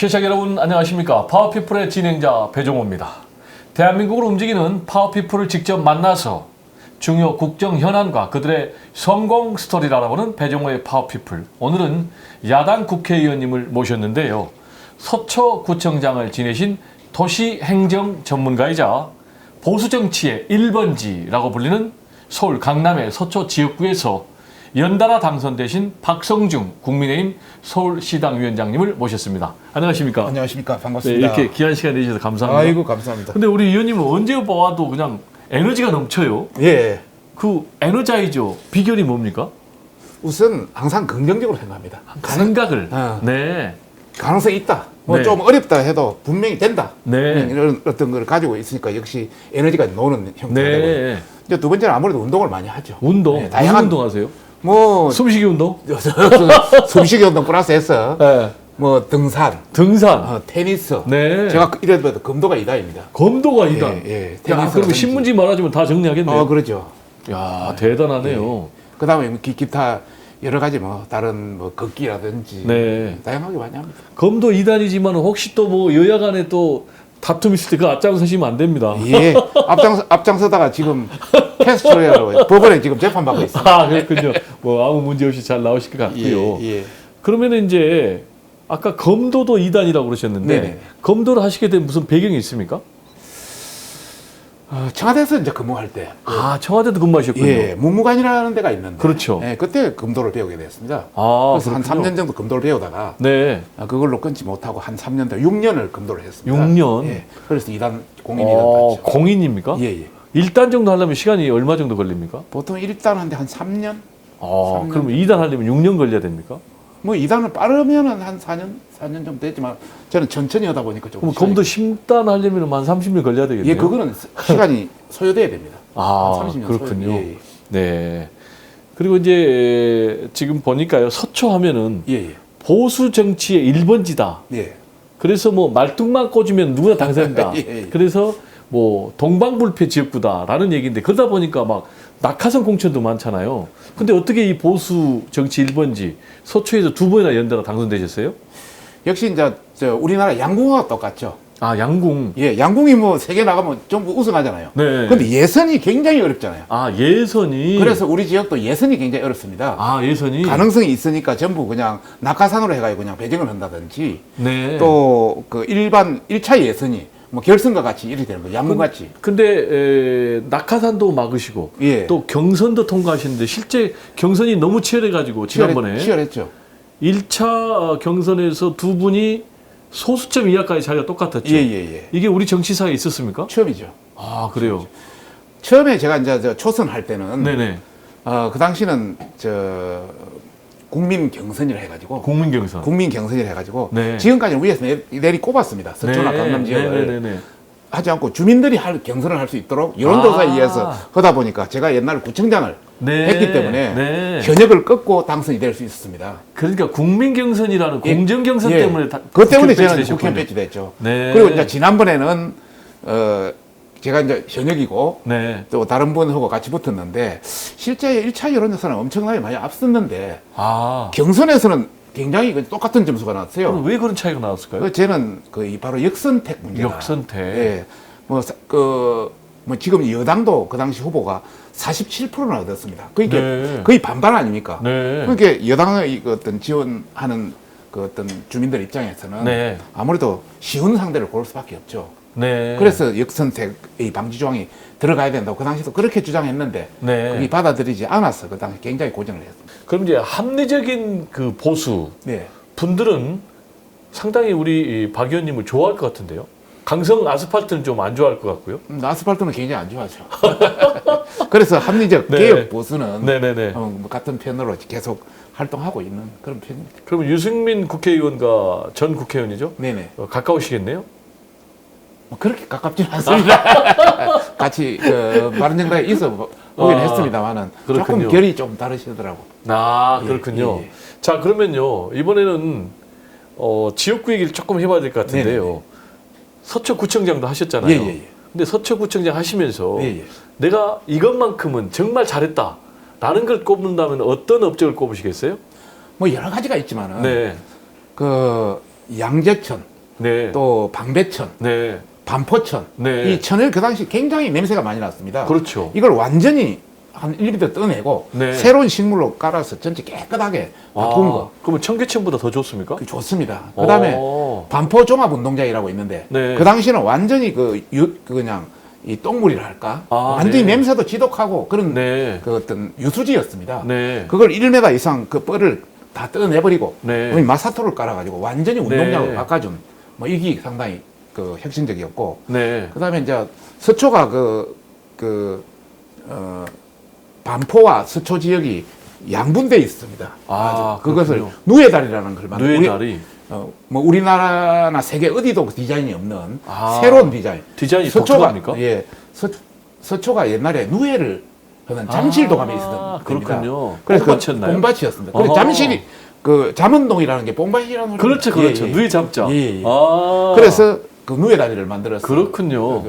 시청자 여러분 안녕하십니까. 파워피플의 진행자 배종호입니다. 대한민국을 움직이는 파워피플을 직접 만나서 중요 국정 현안과 그들의 성공 스토리를 알아보는 배종호의 파워피플. 오늘은 야당 국회의원님을 모셨는데요. 서초구청장을 지내신 도시행정 전문가이자 보수정치의 1번지라고 불리는 서울 강남의 서초 지역구에서 연달아 당선되신 박성중 국민의힘 서울시당 위원장님을 모셨습니다. 안녕하십니까? 안녕하십니까? 네, 반갑습니다. 이렇게 귀한 시간 내주셔서 감사합니다. 아이고 감사합니다. 근데 우리 의원님은 언제 봐도 그냥 에너지가 넘쳐요. 예. 그 에너자이저 비결이 뭡니까? 우선 항상 긍정적으로 생각합니다. 생각을. 어. 네. 가능성이 있다. 뭐 네. 좀 어렵다 해도 분명히 된다. 네. 이런 어떤 걸 가지고 있으니까 역시 에너지가 노는 형태가 되고. 네. 이제 두 번째는 아무래도 운동을 많이 하죠. 운동. 네, 무슨 다양한 운동하세요? 뭐 숨쉬기 운동? 숨쉬기 운동 플러스해서 네. 뭐 등산, 등산. 테니스. 네. 제가 이래도 검도가 이다입니다. 검도가 이다. 예, 예. 야, 테니스라든지. 그럼 신문지 말하자면 다 정리하겠네요. 그러죠. 야, 대단하네요. 그다음에 뭐 기타 여러 가지 뭐 다른 뭐 걷기라든지 네. 다양하게 많이 합니다. 검도 2단이지만 혹시 또 뭐 여야 간에 또 다툼 있을 때 그 앞장서시면 안 됩니다. 예, 앞장서다가 지금 패스트트랙으로 법원에 지금 재판받고 있습니다. 아, 그렇군요. 뭐 아무 문제 없이 잘 나오실 것 같고요. 예, 예. 그러면 이제 아까 검도도 2단이라고 그러셨는데 네네. 검도를 하시게 된 무슨 배경이 있습니까? 청와대에서 이제 근무할 때, 아, 청와대도 근무하셨군요. 예, 문무관이라는 데가 있는데, 그렇죠. 예, 그때 검도를 배우게 됐습니다. 아, 그래서 한 그렇군요. 3년 정도 검도를 배우다가 네. 그걸로 끊지 못하고 한 3년 더 6년을 검도를 했습니다. 6년? 예, 그래서 2단 공인이 됐죠. 공인입니까? 예, 예. 1단 정도 하려면 시간이 얼마 정도 걸립니까? 보통 1단 한데 한 3년? 아, 3년. 그러면 2단 하려면 6년 걸려야 됩니까? 뭐 2단은 빠르면은 한 4년 정도 됐지만 저는 천천히 하다 보니까 좀 그럼 시간이- 검도 10단 하려면 한 30년 걸려야 되겠네요. 예, 그거는 시간이 소요돼야 됩니다. 아, 한 30년 그렇군요. 소요. 예, 네. 그리고 이제 지금 보니까요. 서초 하면은 예, 예. 보수 정치의 1번지다. 예. 그래서 뭐 말뚝만 꽂으면 누구나 당선된다. 예, 예. 그래서 뭐 동방불패 지역구다라는 얘기인데 그러다 보니까 막 낙하산 공천도 많잖아요. 근데 어떻게 이 보수 정치 1번지 서초에서 2번이나 연달아 당선되셨어요? 역시 이제 우리나라 양궁과 똑같죠. 아, 양궁. 예, 양궁이 뭐 세계 나가면 전부 우승하잖아요. 네. 근데 예선이 굉장히 어렵잖아요. 아, 예선이. 그래서 우리 지역도 예선이 굉장히 어렵습니다. 아, 예선이. 가능성이 있으니까 전부 그냥 낙하산으로 해가지고 그냥 배정을 한다든지 네. 또 그 일반 1차 예선이 뭐 결승과 같이 이렇게 되는 거예요. 양궁 같이. 근데 낙하산도 막으시고 예. 또 경선도 통과하시는데 실제 경선이 너무 치열해가지고 지난번에 치열했죠. 1차 경선에서 두 분이 소수점 이하까지 자리가 똑같았죠. 예, 예, 예. 이게 우리 정치사에 있었습니까? 처음이죠. 아, 그래요. 처음에 제가 이제 초선할 때는 네네. 그 당시는 국민 경선이라 해가지고 국민 경선. 국민 경선이라 해가지고 네. 지금까지는 위에서 내리 꼽았습니다. 서초나 강남 지역을 네네네. 하지 않고 주민들이 경선을 할 수 있도록 여론조사에 아. 의해서 하다 보니까 제가 옛날 구청장을 네. 했기 때문에 네. 현역을 끊고 당선이 될 수 있었습니다. 그러니까 국민 경선이라는 예. 공정 경선 예. 때문에 그것 때문에 국회 저는 배치되셨군요. 국회의원 배치됐죠. 네. 그리고 이제 지난번에는 제가 이제 현역이고 네. 또 다른 분하고 같이 붙었는데 실제 1차 여론조사는 엄청나게 많이 앞섰는데 아. 경선에서는 굉장히 똑같은 점수가 그럼 나왔어요. 왜 그런 차이가 나왔을까요? 저는 바로 역선택 문제다. 역선택. 예. 뭐 지금 여당도 그 당시 후보가 47%나 얻었습니다. 그러니까 네. 거의 반반 아닙니까? 네. 그러니까 여당의 그 어떤 지원하는 그 어떤 주민들 입장에서는 네. 아무래도 쉬운 상대를 고를 수밖에 없죠. 네. 그래서 역선택의 방지 조항이 들어가야 된다고 그 당시도 그렇게 주장했는데 네. 그게 받아들이지 않아서 그 당시 굉장히 고전을 했습니다. 그럼 이제 합리적인 그 보수 네. 분들은 상당히 우리 박 의원님을 좋아할 것 같은데요. 강성 아스팔트는 좀 안 좋아할 것 같고요. 아스팔트는 굉장히 안 좋아하죠. 그래서 합리적 네. 개혁 보수는 네네네. 뭐 같은 편으로 계속 활동하고 있는 그런 편입니다. 그러면 유승민 국회의원과 전 국회의원이죠? 네네. 가까우시겠네요? 뭐 그렇게 가깝지는 않습니다. 같이 바른정당에 있어 보긴 했습니다만은 그렇군요. 조금 결이 좀 다르시더라고. 아, 예, 그렇군요. 예, 예. 자, 그러면요. 이번에는 지역구 얘기를 조금 해봐야 될 것 같은데요. 네네. 서초구청장도 하셨잖아요. 예, 예, 예. 근데 서초구청장 하시면서 예, 예. 내가 이것만큼은 정말 잘했다라는 걸 꼽는다면 어떤 업적을 꼽으시겠어요? 뭐 여러 가지가 있지만은 네. 그 양재천 네. 또 방배천, 네. 반포천. 네. 이 천을 그 당시 굉장히 냄새가 많이 났습니다. 그렇죠. 이걸 완전히 한 1m 떠내고 네. 새로운 식물로 깔아서 전체 깨끗하게 바꾼 거. 그러면 청계천보다 더 좋습니까? 그 좋습니다. 그 다음에 반포 종합운동장이라고 있는데 네. 그 당시는 완전히 그냥 이 똥물이라 할까? 완전히 네. 냄새도 지독하고 그런 네. 그 어떤 유수지였습니다. 네. 그걸 1m 이상 그 뻘을 다 뜯어내버리고 네. 우리 마사토를 깔아가지고 완전히 운동장으로 네. 바꿔준 뭐 이게 상당히 그 혁신적이었고 네. 그다음에 이제 서초가 반포와 서초 지역이 양분돼 있습니다. 그것을 그렇군요. 누에다리라는 걸 만든 누에다리. 뭐 우리나라나 세계 어디도 그 디자인이 없는 아. 새로운 디자인. 디자인이 독특합니까? 예, 서초가 옛날에 누에를 하는 잠실 도감에 있었던 데입니다. 그렇군요. 그래서 뽕밭이었나요? 뽕밭이었습니다. 그래서 어허. 잠실이 그 잠원동이라는 게 뽕밭이라는 그렇죠, 그렇죠. 누에 잡자. 예. 아. 그래서 그 누에 다리를 만들어서 그렇군요.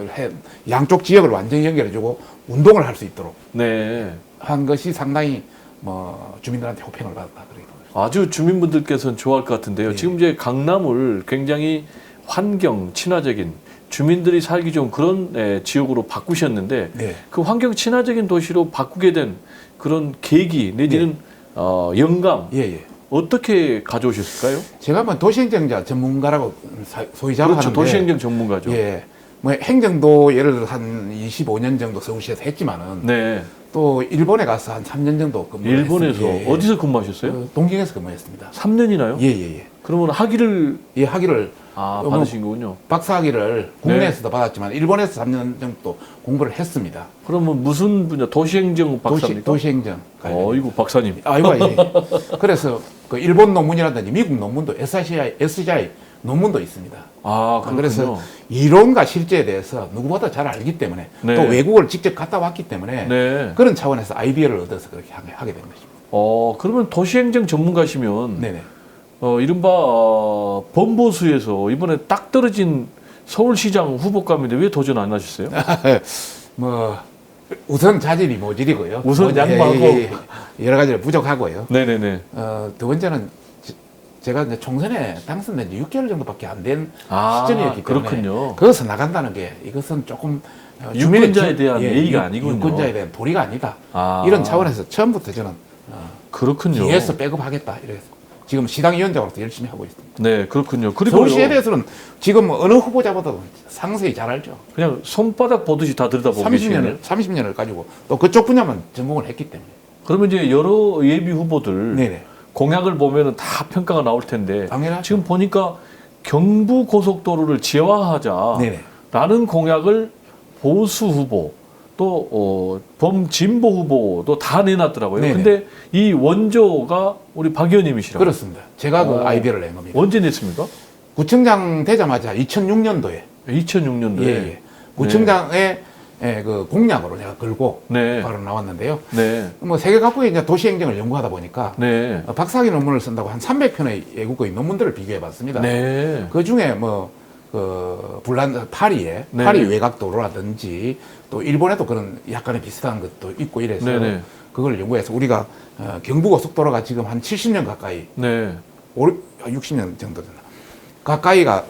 양쪽 지역을 완전히 연결해주고 운동을 할 수 있도록 네. 한 것이 상당히 뭐 주민들한테 호평을 받았다. 아주 주민분들께서는 좋아할 것 같은데요. 예. 지금 이제 강남을 굉장히 환경 친화적인 주민들이 살기 좋은 그런 지역으로 바꾸셨는데 네. 그 환경 친화적인 도시로 바꾸게 된 그런 계기 내지는 영감 예. 어떻게 가져오셨을까요? 제가 뭐 도시행정자 전문가라고 소위 자부하는데 그렇죠. 도시행정 전문가죠. 예. 뭐 행정도 예를 들어 한 25년 정도 서울시에서 했지만은 네. 또 일본에 가서 한 3년 정도 근무를 일본에서 했습니다. 어디서 근무하셨어요? 동경에서 근무했습니다. 3년이나요? 예. 그러면 학위를 학위를 받으신 거군요. 박사학위를 국내에서도 받았지만 일본에서 3년 정도 공부를 했습니다. 그러면 무슨 분야? 도시행정 박사입니까? 도시행정. 어이구 박사님. 아이고, 예. 그래서 그 일본 논문이라든지 미국 논문도 SGI 논문도 있습니다. 그렇군요. 그래서 이론과 실제에 대해서 누구보다 잘 알기 때문에 네. 또 외국을 직접 갔다 왔기 때문에 네. 그런 차원에서 아이디어를 얻어서 그렇게 하게 된 것입니다. 그러면 도시행정 전문가시면 네네. 이른바 범보수에서 이번에 딱 떨어진 서울시장 후보감인데 왜 도전 안 하셨어요? 뭐 우선 자질이 모질이고요. 우선 양보하고 여러 가지로 부족하고요. 네네네. 두 번째는 제가 이제 총선에 당선된 지 6개월 정도밖에 안 된 시점이었기 때문에 그렇군요. 거기서 나간다는 게 이것은 조금 유권자에 대한 예의가 아니군요. 유권자에 대한 도리가 아니다. 아. 이런 차원에서 처음부터 저는 그렇군요. 뒤에서 백업하겠다. 이래서 지금 시당위원장으로서 열심히 하고 있습니다. 네, 그렇군요. 그리고 서울시에 대해서는 지금 어느 후보자보다도 상세히 잘 알죠. 그냥 손바닥 보듯이 다 들여다보고 계시네요. 30년을 가지고 또 그쪽 분야만 전공을 했기 때문에. 그러면 이제 여러 예비 후보들 네네. 공약을 보면은 다 평가가 나올 텐데 당연하죠. 지금 보니까 경부 고속도로를 지하화하자라는 네네. 공약을 보수 후보 또 범진보 후보도 다 내놨더라고요. 네네. 근데 이 원조가 우리 박 의원님이시라고. 그렇습니다. 제가 그 아이디어를 낸 겁니다. 언제 냈습니까? 구청장 되자마자 2006년도에 2006년도에. 예. 구청장의 그 공약으로 제가 걸고 네. 바로 나왔는데요. 네. 뭐 세계 각국의 이제 도시행정을 연구하다 보니까 네. 박사학위 논문을 쓴다고 한 300편의 외국의 논문들을 비교해봤습니다. 네. 그 중에 파리에 네. 파리 외곽도로라든지 또 일본에도 그런 약간의 비슷한 것도 있고 이래서 네네. 그걸 연구해서 우리가 경부고속도로가 지금 한 70년 가까이 네. 60년 정도 되나 가까이가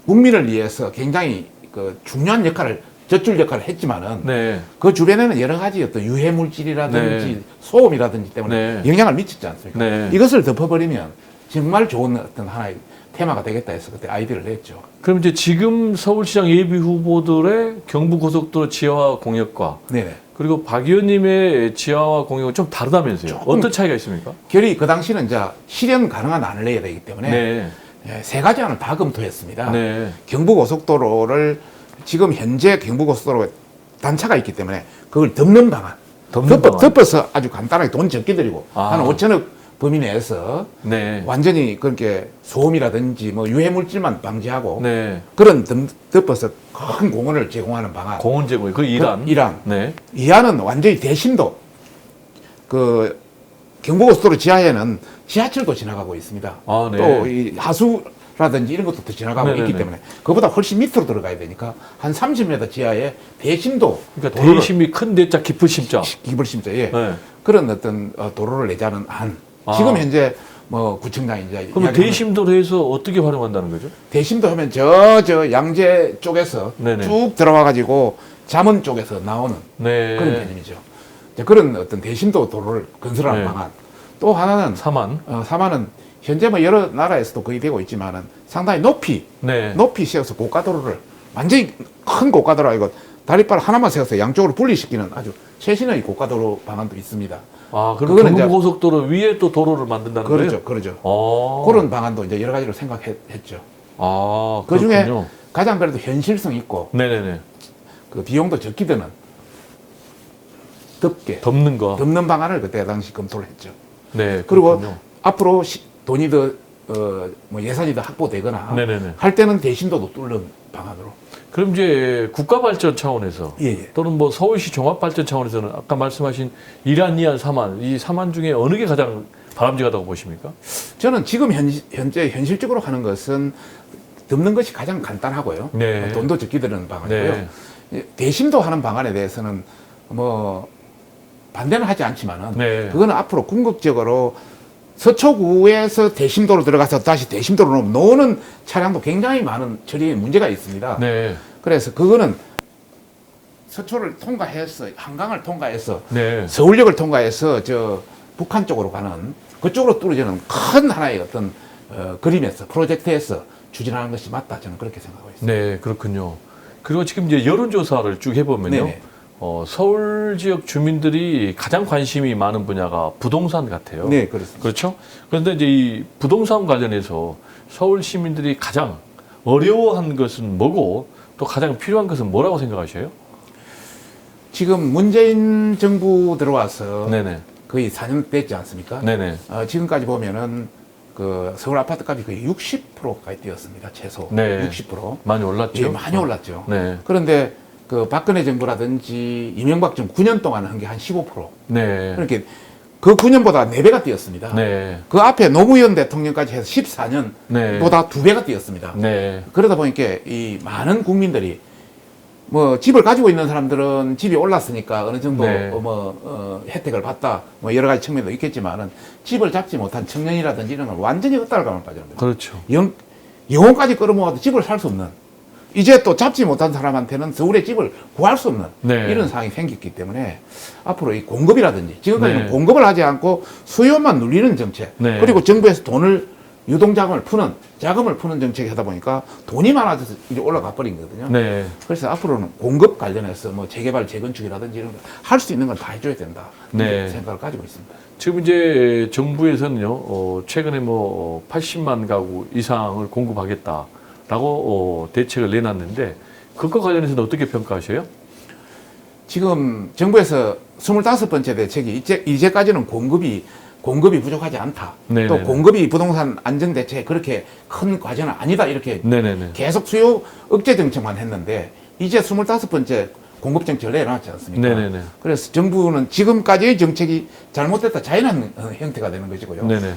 국민을 위해서 굉장히 그 중요한 역할을 젖줄 역할을 했지만은 네. 그 주변에는 여러 가지 어떤 유해 물질이라든지 네. 소음이라든지 때문에 네. 영향을 미치지 않습니까? 네. 이것을 덮어버리면 정말 좋은 어떤 하나의 테마가 되겠다 해서 그때 아이디어를 냈죠. 그럼 이제 지금 서울시장 예비 후보들의 경부고속도로 지하화 공약과 네네. 그리고 박 의원님의 지하화 공약은 좀 다르다면서요? 조금 어떤 차이가 있습니까? 결이 그 당시는 이제 실현 가능한 안을 내야 되기 때문에 네. 세 가지 안을 다 검토했습니다. 네. 경부고속도로를 지금 현재 경부고속도로 단차가 있기 때문에 그걸 덮는 방안. 덮어서 아주 간단하게 돈 적게 들이고 한 5천억 범위 내에서 네. 완전히 그렇게 소음이라든지 뭐 유해 물질만 방지하고 네. 그런 덮어서 큰 공원을 제공하는 방안. 공원 제공. 그 이란. 이란. 네. 이 안은 완전히 대심도 그 경부고속도로 지하에는 지하철도 지나가고 있습니다. 아, 네. 또 이 하수라든지 이런 것도 더 지나가고 네네네. 있기 때문에 그보다 훨씬 밑으로 들어가야 되니까 한 30m 지하에 대심도 그러니까 대심이 큰 대자 깊은 심자. 기벌심자 예. 네. 그런 어떤 도로를 내자는 안. 아. 지금 현재 뭐 구청장이 이제 그럼 이야기하는 대심도로 해서 어떻게 활용한다는 거죠? 대심도 하면 저 양재 쪽에서 네네. 쭉 들어와 가지고 잠원 쪽에서 나오는 네. 그런 개념이죠. 이제 그런 어떤 대심도 도로를 건설하는 네. 방안. 또 하나는 사만. 사만은 현재 뭐 여러 나라에서도 거의 되고 있지만은 상당히 높이 네. 세워서 고가도로를 완전히 큰 고가도로 아니고 다리발 하나만 세워서 양쪽으로 분리시키는 아주 최신의 고가도로 방안도 있습니다. 아, 그럼 그거는 이제- 경부고속도로 위에 또 도로를 만든다는 그렇죠, 거예요? 그렇죠. 아. 그런 방안도 이제 여러 가지로 생각했죠. 아, 그 중에 그렇군요. 가장 그래도 현실성 있고 네네네. 그 비용도 적게 드는 덮는 거. 덮는 방안을 그때 당시 검토를 했죠. 네. 그리고 그렇군요. 앞으로 돈이 더 뭐 예산이 더 확보되거나 네네네. 할 때는 대신도도 뚫는 방안으로. 그럼 이제 국가발전 차원에서 예, 예. 또는 뭐 서울시 종합발전 차원에서는 아까 말씀하신 이란, 이안, 사만 이 사만 중에 어느 게 가장 바람직하다고 보십니까? 저는 지금 현재 현실적으로 하는 것은 덮는 것이 가장 간단하고요. 네. 돈도 적게 드는 방안이고요. 네. 대신도 하는 방안에 대해서는 뭐 반대는 하지 않지만은 네. 그거는 앞으로 궁극적으로 서초구에서 대심도로 들어가서 다시 대심도로 놓는 차량도 굉장히 많은 처리에 문제가 있습니다. 네. 그래서 그거는 서초를 통과해서 한강을 통과해서 네. 서울역을 통과해서 저 북한 쪽으로 가는 그쪽으로 뚫어지는 큰 하나의 어떤 그림에서 프로젝트에서 추진하는 것이 맞다 저는 그렇게 생각하고 있습니다. 네, 그렇군요. 그리고 지금 이제 여론조사를 쭉 해보면요. 네네. 서울 지역 주민들이 가장 관심이 많은 분야가 부동산 같아요. 네, 그렇습니다. 그렇죠? 그런데 이제 이 부동산 관련해서 서울 시민들이 가장 어려워한 것은 뭐고 또 가장 필요한 것은 뭐라고 생각하셔요? 지금 문재인 정부 들어와서 네네. 거의 4년 됐지 않습니까? 네네. 지금까지 보면은 그 서울 아파트 값이 거의 60%까지 뛰었습니다. 최소 네. 60%. 많이 올랐죠? 예, 많이 올랐죠. 네. 그런데 그 박근혜 정부라든지 이명박 정부 9년 동안 한 게 한 15%. 네. 그렇게 그 9년보다 4배가 뛰었습니다. 네. 그 앞에 노무현 대통령까지 해서 14년보다 네. 2배가 뛰었습니다. 네. 그러다 보니까 이 많은 국민들이 뭐 집을 가지고 있는 사람들은 집이 올랐으니까 어느 정도 네. 혜택을 받다 뭐 여러 가지 측면도 있겠지만은 집을 잡지 못한 청년이라든지 이런 건 완전히 엇달감을 빠지는 거죠. 그렇죠. 영혼까지 끌어모아도 집을 살 수 없는 이제 또 잡지 못한 사람한테는 서울에 집을 구할 수 없는 네. 이런 상황이 생겼기 때문에 앞으로 이 공급이라든지 지금까지는 네. 공급을 하지 않고 수요만 눌리는 정책 네. 그리고 정부에서 돈을 유동자금을 푸는 정책이 하다 보니까 돈이 많아져서 이제 올라가 버린 거거든요. 네. 그래서 앞으로는 공급 관련해서 뭐 재개발, 재건축이라든지 이런 거 할 수 있는 건 다 해줘야 된다. 네. 이런 생각을 가지고 있습니다. 지금 이제 정부에서는요, 최근에 뭐 80만 가구 이상을 공급하겠다라고 대책을 내놨는데 그것과 관련해서는 어떻게 평가하셔요? 지금 정부에서 25번째 대책이 이제까지는 공급이 부족하지 않다. 네네네. 또 공급이 부동산 안정 대책에 그렇게 큰 과제는 아니다. 이렇게 네네네. 계속 수요 억제 정책만 했는데 이제 25번째 공급 정책을 내놨지 않습니까? 네네네. 그래서 정부는 지금까지의 정책이 잘못됐다 자연한 형태가 되는 것이고요. 네네.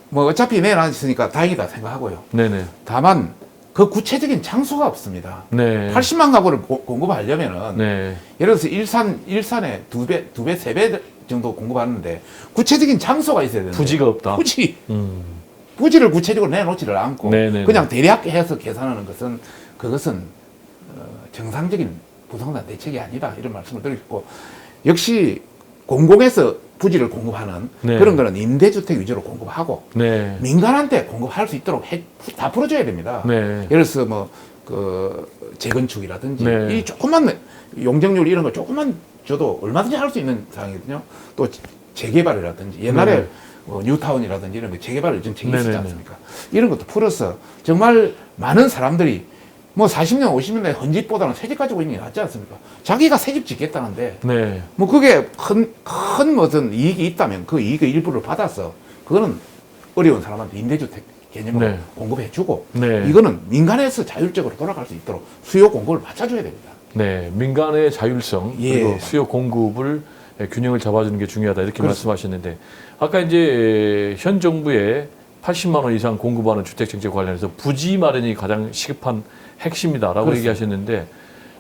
뭐 어차피 내놨으니까 다행이다 생각하고요. 네네. 다만 그 구체적인 장소가 없습니다. 네. 80만 가구를 공급하려면은 네. 예를 들어서 일산에 두 배, 세 배 정도 공급하는데 구체적인 장소가 있어야 되는데 부지가 없다. 부지를 구체적으로 내놓지를 않고 네네네. 그냥 대략 해서 계산하는 것은 그것은 정상적인 부동산 대책이 아니다 이런 말씀을 드리고 역시 공공에서 부지를 공급하는 네. 그런 거는 임대주택 위주로 공급하고 네. 민간한테 공급할 수 있도록 다 풀어줘야 됩니다. 네. 예를 들어서 뭐 그 재건축이라든지 네. 이 조금만 용적률 이런 거 조금만 줘도 얼마든지 할 수 있는 상황이거든요. 또 재개발이라든지 옛날에 네. 뉴타운이라든지 이런 거 재개발 정책이 있었지 네네네. 않습니까? 이런 것도 풀어서 정말 많은 사람들이 뭐 40년, 50년대 헌집보다는 새집 가지고 있는 게 낫지 않습니까? 자기가 새집 짓겠다는데 네. 뭐 그게 큰 무슨 이익이 있다면 그 이익의 일부를 받아서 그거는 어려운 사람한테 임대주택 개념으로 네. 공급해주고 네. 이거는 민간에서 자율적으로 돌아갈 수 있도록 수요 공급을 맞춰줘야 됩니다. 네. 민간의 자율성 예. 그리고 수요 공급을 균형을 잡아주는 게 중요하다 이렇게 그렇습니다. 말씀하셨는데 아까 이제 현 정부의 80만 원 이상 공급하는 주택 정책 관련해서 부지 마련이 가장 시급한 핵심이다라고 그렇습니다. 얘기하셨는데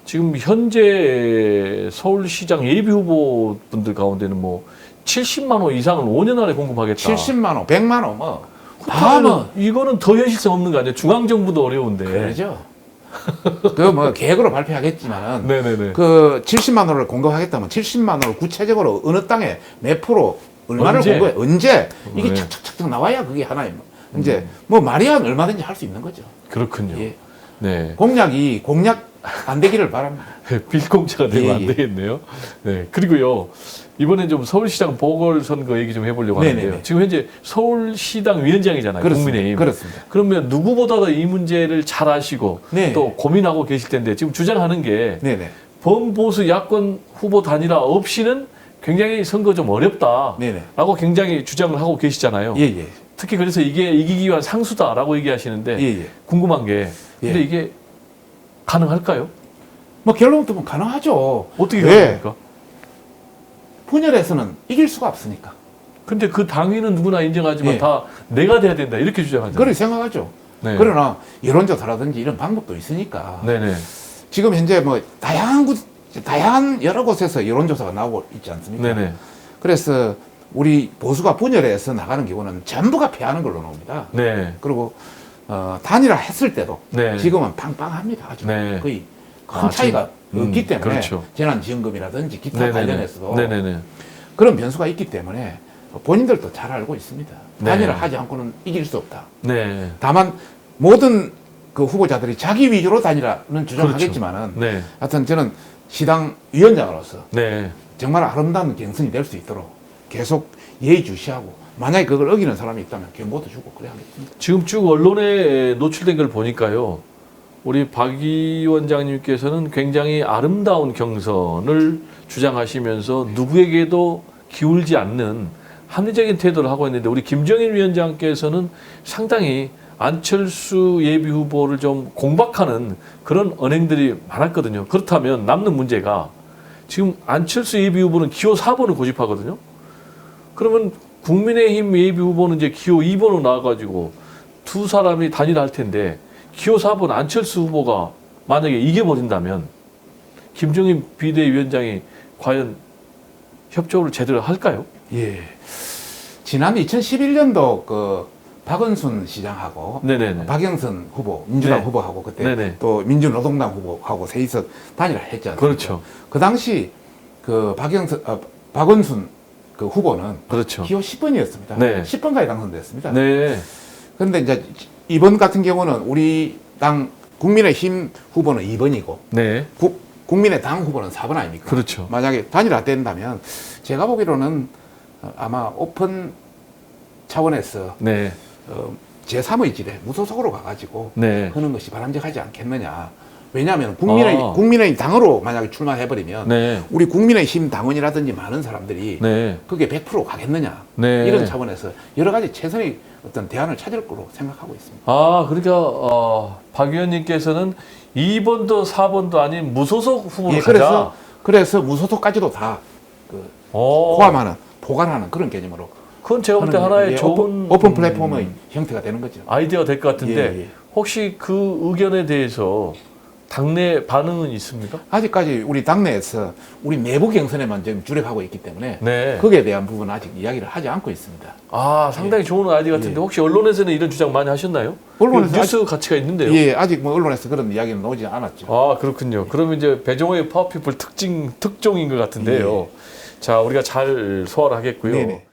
지금 현재 서울시장 예비 후보분들 가운데는 뭐 70만 호 이상을 5년 안에 공급하겠다. 70만 원, 100만 원 뭐. 그러면 이거는 더 현실성 없는 거 아니에요? 중앙정부도 어려운데. 그러죠. 그 뭐 계획으로 발표하겠지만 네네네. 그 70만 원을 공급하겠다면 70만 원을 구체적으로 어느 땅에 몇 프로 얼마를 언제? 공급해 언제 이게 네. 착착착착 나와야 그게 하나의 이제 뭐 말이야 얼마든지 할 수 있는 거죠. 그렇군요. 예. 네. 공약 안 되기를 바랍니다. 빌공짜가 되면 예, 안 예. 되겠네요. 네. 그리고요. 이번에 좀 서울시장 보궐선거 얘기 좀 해보려고 하는데요. 네네네. 지금 현재 서울시당 위원장이잖아요. 그렇습니다. 국민의힘. 그렇습니다. 그러면 누구보다도 이 문제를 잘 아시고 네. 또 고민하고 계실 텐데 지금 주장하는 게 네네. 범보수 야권 후보 단일화 없이는 굉장히 선거 좀 어렵다라고 네네. 굉장히 주장을 하고 계시잖아요. 예예. 특히 그래서 이게 이기기 위한 상수다라고 얘기하시는데 예예. 궁금한 게 근데 예. 이게 가능할까요? 뭐 결론 보면 가능하죠. 어떻게 왜? 가능합니까? 분열에서는 이길 수가 없으니까. 근데 그 당위는 누구나 인정하지만 예. 다 내가 돼야 된다 이렇게 주장하잖아요. 그렇게 생각하죠. 네. 그러나 여론조사라든지 이런 방법도 있으니까 네네. 지금 현재 뭐 다양한 여러 곳에서 여론조사가 나오고 있지 않습니까? 네네. 그래서 우리 보수가 분열해서 나가는 경우는 전부가 패하는 걸로 나옵니다. 네. 그리고 단일화 했을 때도 네. 지금은 팡팡합니다. 아주 네. 거의 큰 아, 차이가 지금, 없기 때문에 그렇죠. 재난지원금이라든지 기타 네네네. 관련해서도 네네네. 그런 변수가 있기 때문에 본인들도 잘 알고 있습니다. 네. 단일화 하지 않고는 이길 수 없다. 네. 다만 모든 그 후보자들이 자기 위주로 단일화는 주장하겠지만은 네. 하여튼 저는 시당 위원장으로서 네. 정말 아름다운 경선이 될 수 있도록 계속 예의주시하고 만약에 그걸 어기는 사람이 있다면 경고도 주고 그래야 하겠습니다. 지금 쭉 언론에 노출된 걸 보니까요. 우리 박 위원장님께서는 굉장히 아름다운 경선을 주장하시면서 누구에게도 기울지 않는 합리적인 태도를 하고 있는데 우리 김정인 위원장께서는 상당히 안철수 예비 후보를 좀 공박하는 그런 언행들이 많았거든요. 그렇다면 남는 문제가 지금 안철수 예비 후보는 기호 4번을 고집하거든요. 그러면 국민의힘 예비 후보는 이제 기호 2번으로 나와가지고 두 사람이 단일화할 텐데 기호 4번 안철수 후보가 만약에 이겨버린다면 김종인 비대위원장이 과연 협조를 제대로 할까요? 예. 지난 2011년도 그 박은순 시장하고 네네네. 박영선 후보, 민주당 네. 후보하고 그때 네네. 또 민주노동당 후보하고 셋이서 단일화 했지 않습니까? 그렇죠. 그 당시 그 박은순 그 후보는 그렇죠. 기호 10번이었습니다. 네. 10번까지 당선됐습니다. 네. 그런데 이제 이번 같은 경우는 우리 당 국민의힘 후보는 2번이고 네. 국민의당 후보는 4번 아닙니까? 그렇죠. 만약에 단일화 된다면 제가 보기로는 아마 오픈 차원에서 네. 제3의질에 무소속으로 가가지고 네. 하는 것이 바람직하지 않겠느냐. 왜냐하면 아. 국민의 당으로 만약에 출마해버리면 네. 우리 국민의힘 당원이라든지 많은 사람들이 네. 그게 100% 가겠느냐. 네. 이런 차원에서 여러 가지 최선의 어떤 대안을 찾을 거로 생각하고 있습니다. 아, 그러니까 박 의원님께서는 2번도 4번도 아닌 무소속 후보로 예, 가자. 그래서 무소속까지도 다 오. 포함하는 포괄하는 그런 개념으로 그건 제가 볼 때 하는, 하나의 예, 좋은 오픈 플랫폼의 형태가 되는 거죠. 아이디어가 될 것 같은데 예, 예. 혹시 그 의견에 대해서 당내 반응은 있습니까? 아직까지 우리 당내에서 우리 내부 경선에만 지금 주력하고 있기 때문에 네. 거기에 대한 부분은 아직 이야기를 하지 않고 있습니다. 아, 상당히 좋은 아이디어 같은데 예. 혹시 언론에서는 이런 주장 많이 하셨나요? 언론에서 뉴스 가치가 있는데요. 예, 아직 뭐 언론에서 그런 이야기는 나오지 않았죠. 아, 그렇군요. 그러면 이제 배종호의 파워피플 특종인 것 같은데요. 자, 우리가 잘 소화를 하겠고요. 네네.